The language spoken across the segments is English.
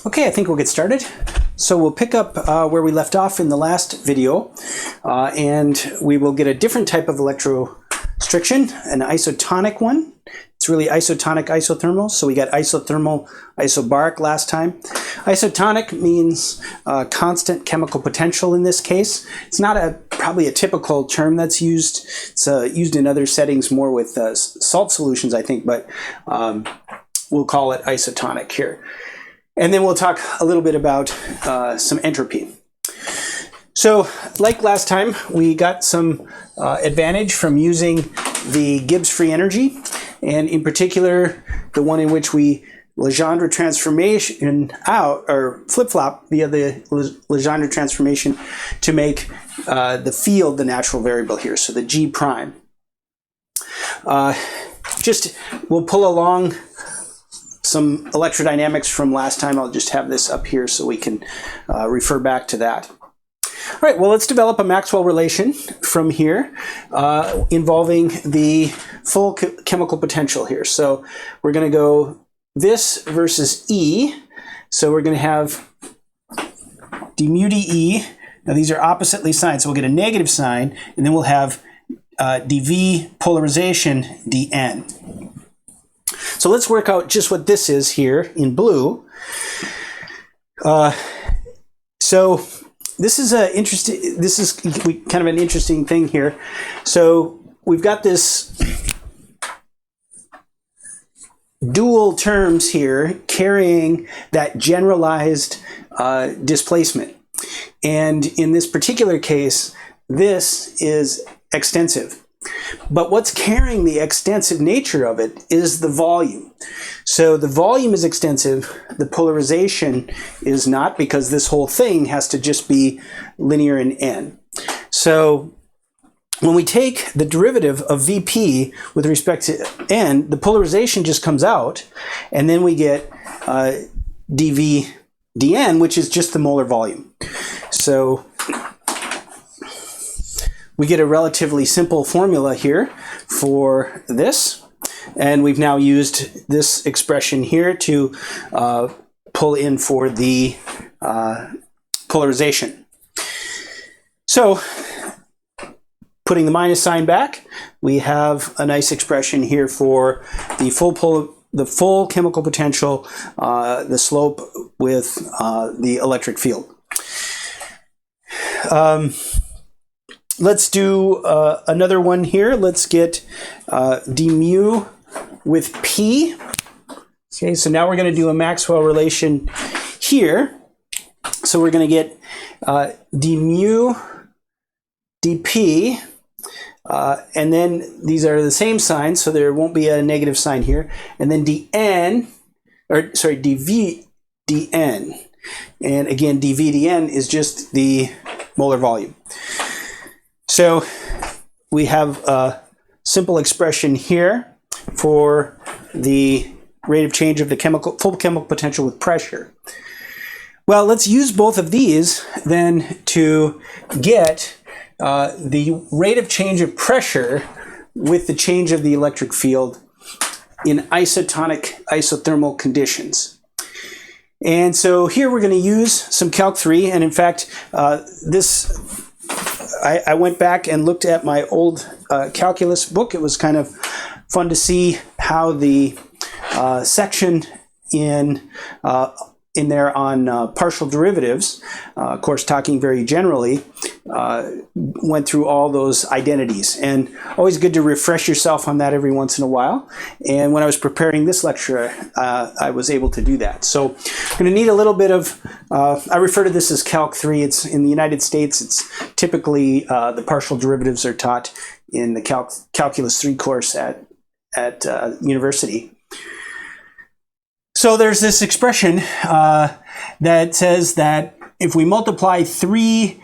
Okay, I think we'll get started. So we'll pick up where we left off in the last video, and we will get a different type of electrostriction, an isotonic one. It's really isotonic isothermal. So we got isothermal, isobaric last time. Isotonic means constant chemical potential in this case. It's not probably a typical term that's used. It's used in other settings more with salt solutions, I think, but we'll call it isotonic here. And then we'll talk a little bit about some entropy. So, like last time, we got some advantage from using the Gibbs free energy, and in particular, the one in which we Legendre transformation out, or flip-flop via the Legendre transformation to make the field the natural variable here, so the G prime. We'll pull along some electrodynamics from last time. I'll just have this up here so we can refer back to that. All right, well, let's develop a Maxwell relation from here involving the full chemical potential here. So we're going to go this versus E. So we're going to have d mu dE. Now these are oppositely signed, so we'll get a negative sign, and then we'll have dV polarization dN. So let's work out just what this is here in blue. So this is kind of an interesting thing here. So we've got this dual terms here carrying that generalized displacement. And in this particular case, this is extensive. But what's carrying the extensive nature of it is the volume. So the volume is extensive, the polarization is not, because this whole thing has to just be linear in n. So when we take the derivative of Vp with respect to n, the polarization just comes out, and then we get dV dN, which is just the molar volume. So we get a relatively simple formula here for this, and we've now used this expression here to pull in for the polarization. So putting the minus sign back, we have a nice expression here for the full chemical potential, the slope with the electric field. Let's do another one here. Let's get d mu with P. Okay, so now we're going to do a Maxwell relation here. So we're going to get d mu dP, and then these are the same signs, so there won't be a negative sign here. And then dN, or sorry, dV dN. And again, dV dN is just the molar volume. So we have a simple expression here for the rate of change of the full chemical potential with pressure. Well, let's use both of these then to get the rate of change of pressure with the change of the electric field in isotonic isothermal conditions. And so here we're going to use some Calc 3, and in fact, I went back and looked at my old calculus book. It was kind of fun to see how the section in there on partial derivatives, of course talking very generally, went through all those identities. And always good to refresh yourself on that every once in a while. And when I was preparing this lecture, I was able to do that. So I'm going to need a little bit of, I refer to this as Calc 3. It's in the United States, it's typically the partial derivatives are taught in the Calculus 3 course at university. So there's this expression that says that if we multiply 3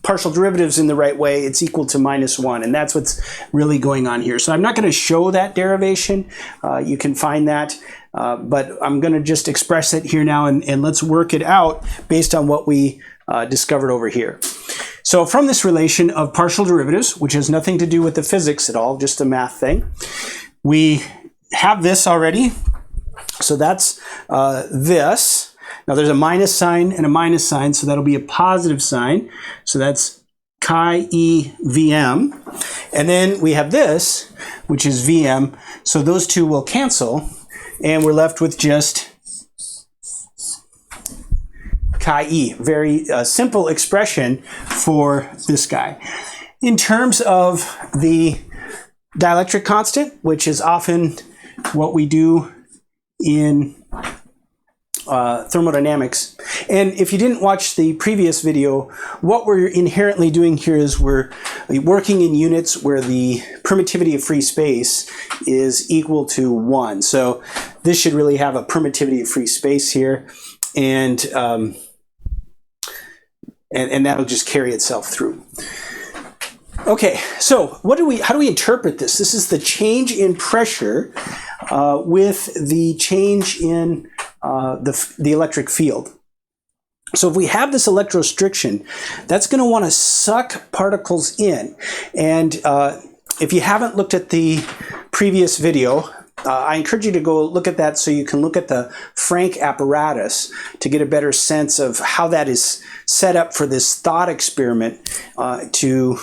partial derivatives in the right way, it's equal to -1, and that's what's really going on here. So I'm not going to show that derivation. You can find that, but I'm going to just express it here now, and let's work it out based on what we discovered over here. So from this relation of partial derivatives, which has nothing to do with the physics at all, just a math thing, we have this already. So that's this. Now there's a minus sign and a minus sign, so that'll be a positive sign. So that's chi e Vm. And then we have this, which is Vm. So those two will cancel, and we're left with just chi e. Very simple expression for this guy. In terms of the dielectric constant, which is often what we do in thermodynamics. And if you didn't watch the previous video, what we're inherently doing here is we're working in units where the permittivity of free space is equal to 1. So this should really have a permittivity of free space here, and that'll just carry itself through. Okay, so how do we interpret this? This is the change in pressure with the change in the electric field. So if we have this electrostriction, that's going to want to suck particles in. And if you haven't looked at the previous video, I encourage you to go look at that so you can look at the Frank Apparatus to get a better sense of how that is set up for this thought experiment to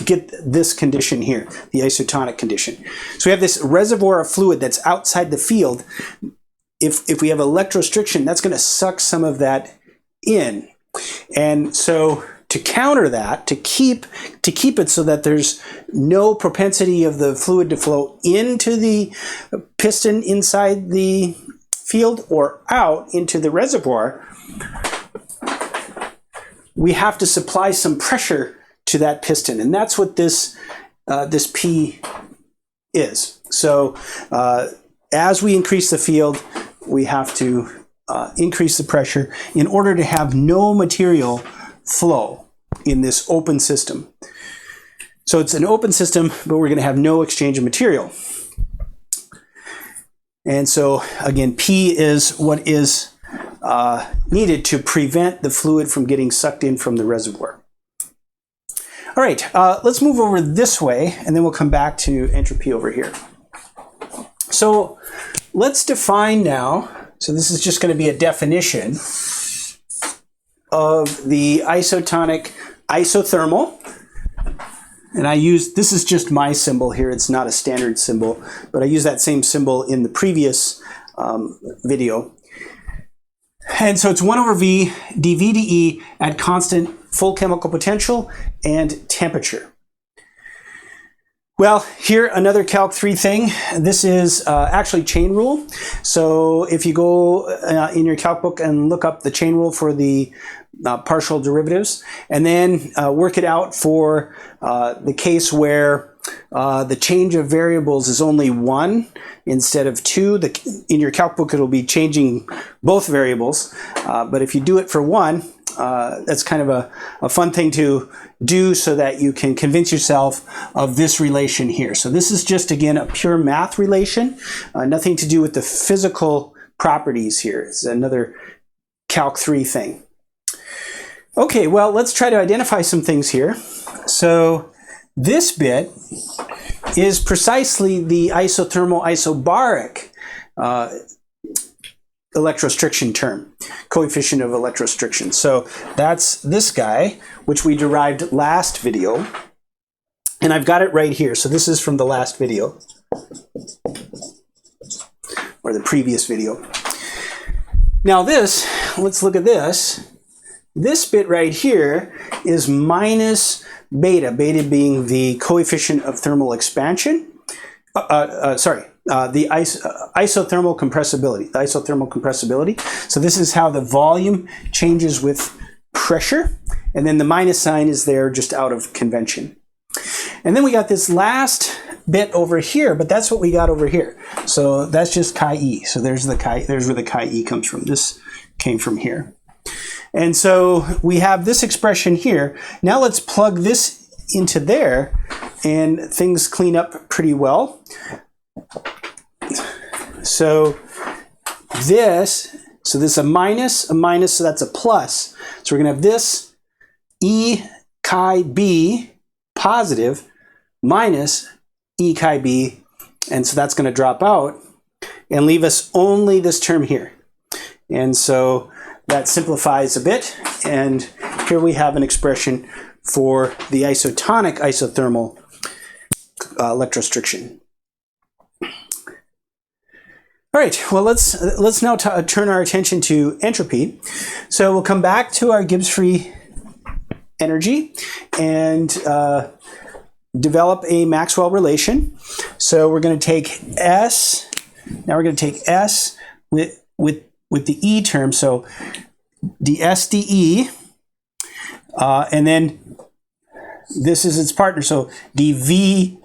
get this condition here, the isotonic condition. So we have this reservoir of fluid that's outside the field. If we have electrostriction, that's going to suck some of that in. And so to counter that, to keep it so that there's no propensity of the fluid to flow into the piston inside the field or out into the reservoir, we have to supply some pressure to that piston, and that's what this P is. So as we increase the field, we have to increase the pressure in order to have no material flow in this open system. So it's an open system, but we're going to have no exchange of material. And so again, P is what is needed to prevent the fluid from getting sucked in from the reservoir. All right, let's move over this way, and then we'll come back to entropy over here. So let's define now, so this is just going to be a definition of the isotonic isothermal. And this is just my symbol here, it's not a standard symbol, but I use that same symbol in the previous video. And so it's 1 over V dV dE at constant full chemical potential and temperature. Well, here, another Calc 3 thing. This is actually chain rule. So if you go in your calc book and look up the chain rule for the partial derivatives, and then work it out for the case where the change of variables is only 1 instead of 2. In your calc book, it'll be changing both variables. But if you do it for 1, that's kind of a fun thing to do so that you can convince yourself of this relation here. So this is just, again, a pure math relation, nothing to do with the physical properties here. It's another Calc 3 thing. Okay, well, let's try to identify some things here. So this bit is precisely the isothermal isobaric electrostriction term, coefficient of electrostriction. So that's this guy, which we derived last video. And I've got it right here. So this is from the last video, or the previous video. Now this, let's look at this. This bit right here is minus beta, beta being the coefficient of thermal expansion. The isothermal compressibility. So this is how the volume changes with pressure. And then the minus sign is there just out of convention. And then we got this last bit over here, but that's what we got over here. So that's just chi e. So there's where the chi e comes from. This came from here. And so we have this expression here. Now let's plug this into there, and things clean up pretty well. So this is a minus, so that's a plus. So we're going to have this E chi B positive minus E chi B, and so that's going to drop out. and leave us only this term here. And so that simplifies a bit, and here we have an expression for the isotonic isothermal electrostriction. All right, well, let's now turn our attention to entropy. So we'll come back to our Gibbs free energy and develop a Maxwell relation. So we're going to take S. Now we're going to take S with the E term. So ds dE, and then this is its partner. So dV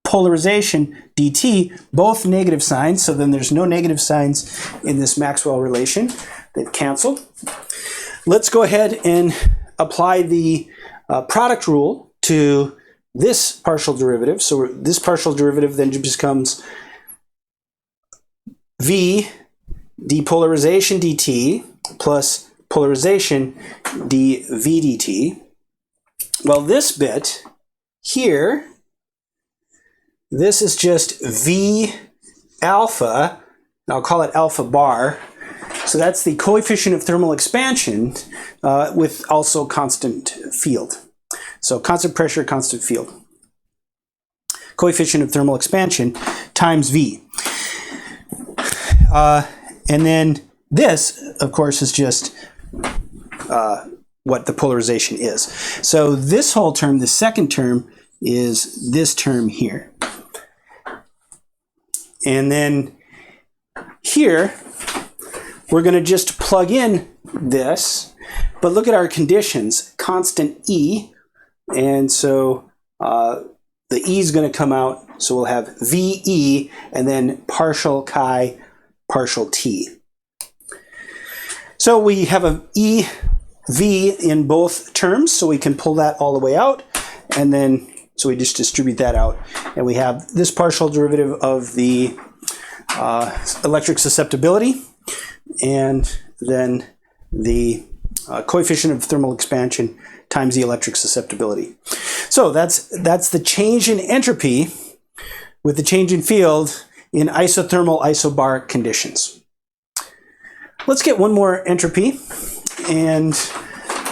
polarization dt, both negative signs, so then there's no negative signs in this Maxwell relation. They've canceled. Let's go ahead and apply the product rule to this partial derivative. So this partial derivative then just becomes v depolarization dt plus polarization dv dt. Well, this bit here, this is just V alpha, I'll call it alpha bar. So that's the coefficient of thermal expansion with also constant field. So constant pressure, constant field. Coefficient of thermal expansion times V. And then this, of course, is just what the polarization is. So this whole term, the second term, is this term here. And then here, we're going to just plug in this, but look at our conditions, constant E, and so the E is going to come out, so we'll have VE, and then partial chi, partial T. So we have a EV in both terms, so we can pull that all the way out, and then so we just distribute that out, and we have this partial derivative of the electric susceptibility, and then the coefficient of thermal expansion times the electric susceptibility. So that's the change in entropy with the change in field in isothermal isobaric conditions. Let's get one more entropy, and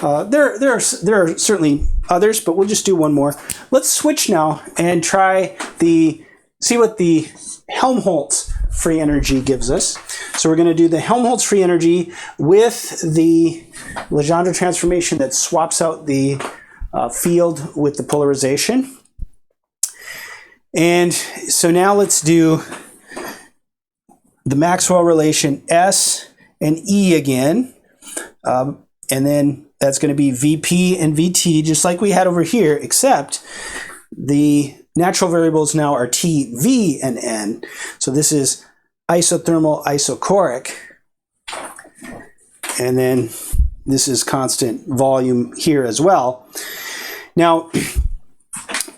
there are certainly others, but we'll just do one more. Let's switch now and try see what the Helmholtz free energy gives us. So we're going to do the Helmholtz free energy with the Legendre transformation that swaps out the field with the polarization. And so now let's do the Maxwell relation S and E again. And then that's going to be VP and VT, just like we had over here, except the natural variables now are T, V, and N. So this is isothermal isochoric. And then this is constant volume here as well. Now,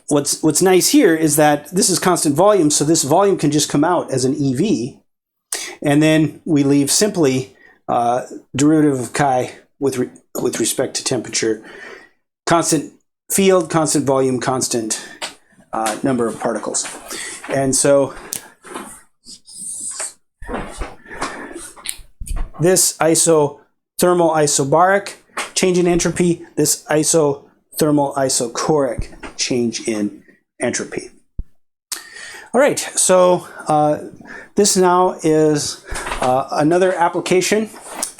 what's nice here is that this is constant volume, so this volume can just come out as an EV. And then we leave simply derivative of chi with respect to temperature, constant field, constant volume, constant number of particles. And so this isothermal isobaric change in entropy, this isothermal isochoric change in entropy. All right, so this now is another application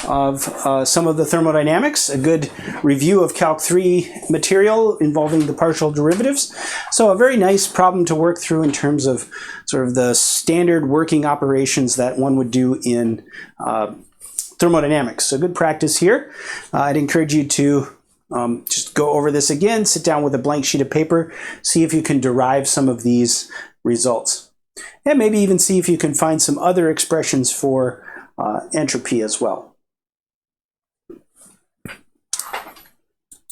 of some of the thermodynamics, a good review of Calc 3 material involving the partial derivatives. So a very nice problem to work through in terms of sort of the standard working operations that one would do in thermodynamics. So good practice here. I'd encourage you to just go over this again, sit down with a blank sheet of paper, see if you can derive some of these results. And maybe even see if you can find some other expressions for entropy as well.